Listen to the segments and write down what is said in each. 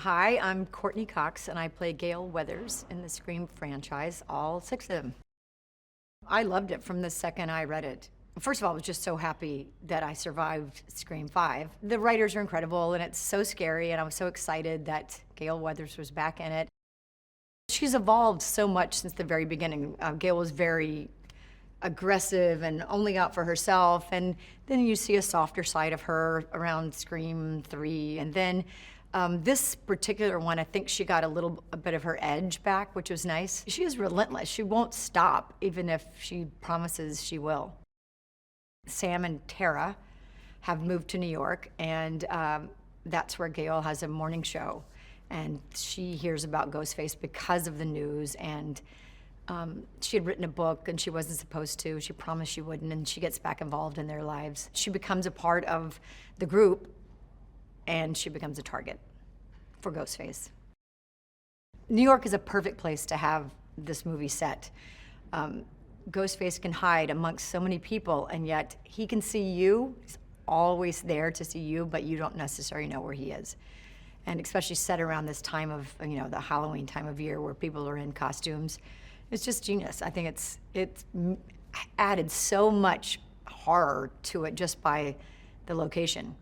Hi, I'm Courteney Cox, and I play Gail Weathers in the Scream franchise, all 6 of them. I loved it from the second I read it. First of all, I was just so happy that I survived Scream 5. The writers are incredible, and it's so scary, and I was so excited that Gail Weathers was back in it. She's evolved so much since the very beginning. Gail was very aggressive and only out for herself, and then you see a softer side of her around Scream 3, and then this particular one, I think she got a bit of her edge back, which was nice. She is relentless. She won't stop, even if she promises she will. Sam and Tara have moved to New York, and that's where Gail has a morning show. And she hears about Ghostface because of the news, and she had written a book, and she wasn't supposed to. She promised she wouldn't, and she gets back involved in their lives. She becomes a part of the group, and she becomes a target for Ghostface. New York is a perfect place to have this movie set. Ghostface can hide amongst so many people, and yet he can see you. He's always there to see you, but you don't necessarily know where he is. And especially set around this time of, the Halloween time of year where people are in costumes. It's just genius. I think it's added so much horror to it just by the location.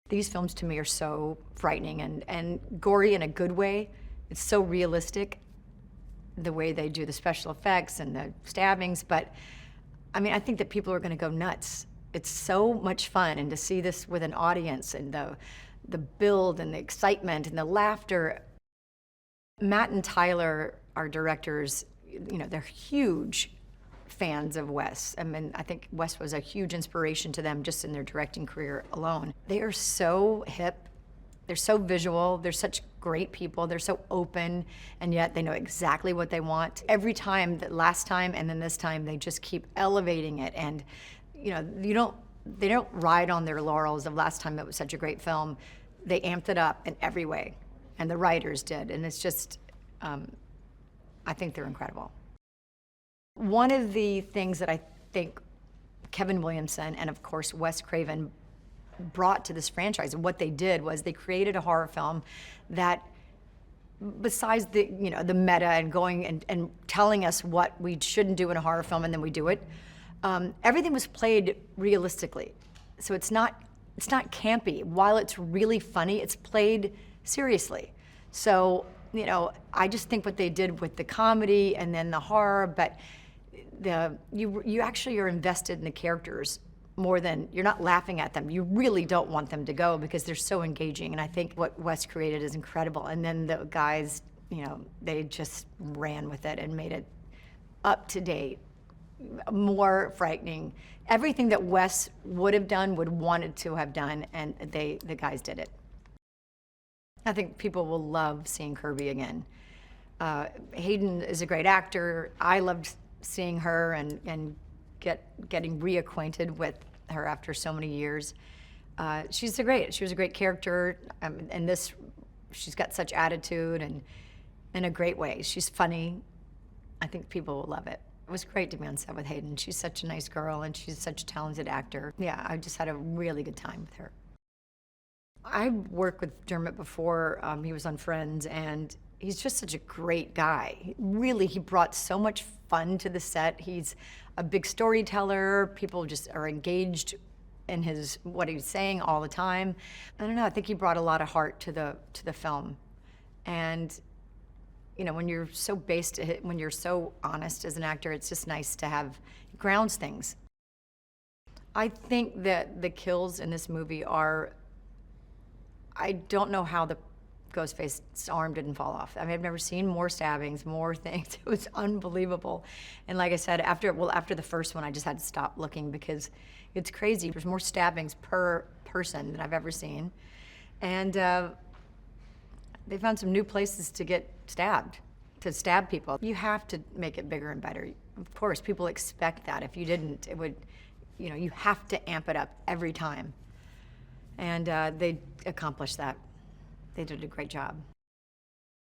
These films to me are so frightening and gory in a good way. It's so realistic, the way they do the special effects and the stabbings, but I think that people are gonna go nuts. It's so much fun, and to see this with an audience and the build and the excitement and the laughter. Matt and Tyler, our directors, they're huge fans of Wes. I think Wes was a huge inspiration to them just in their directing career alone. They are so hip, they're so visual, they're such great people, they're so open, and yet they know exactly what they want. Every time, the last time and then this time, they just keep elevating it, and they don't ride on their laurels of last time it was such a great film. They amped it up in every way, and the writers did, and it's just, I think they're incredible. One of the things that I think Kevin Williamson and of course Wes Craven brought to this franchise, and what they did was they created a horror film that, besides the meta and going and telling us what we shouldn't do in a horror film and then we do it, everything was played realistically. So it's not campy. While it's really funny, it's played seriously. So I just think what they did with the comedy and then the horror, but you actually are invested in the characters more than, you're not laughing at them. You really don't want them to go because they're so engaging, and I think what Wes created is incredible. And then the guys, they just ran with it and made it up to date, more frightening. Everything that Wes would have done, wanted to have done, and the guys did it. I think people will love seeing Kirby again. Hayden is a great actor. I loved seeing her and getting reacquainted with her after so many years. She was a great character, and she's got such attitude and in a great way. She's funny. I think people will love it. It was great to be on set with Hayden. She's such a nice girl, and she's such a talented actor. Yeah, I just had a really good time with her. I worked with Dermot before. He was on Friends, and he's just such a great guy. Really, he brought so much fun to the set. He's a big storyteller. People just are engaged in what he's saying all the time. I don't know, I think he brought a lot of heart to the film. And when you're so when you're so honest as an actor, it's just nice to have, it grounds things. I think that the kills in this movie are, I don't know how the Ghostface's arm didn't fall off. I've never seen more stabbings, more things. It was unbelievable. And like I said, after the first one, I just had to stop looking because it's crazy. There's more stabbings per person than I've ever seen. And they found some new places to get stabbed, to stab people. You have to make it bigger and better. Of course, people expect that. If you didn't, it would, you have to amp it up every time. And they accomplished that. They did a great job.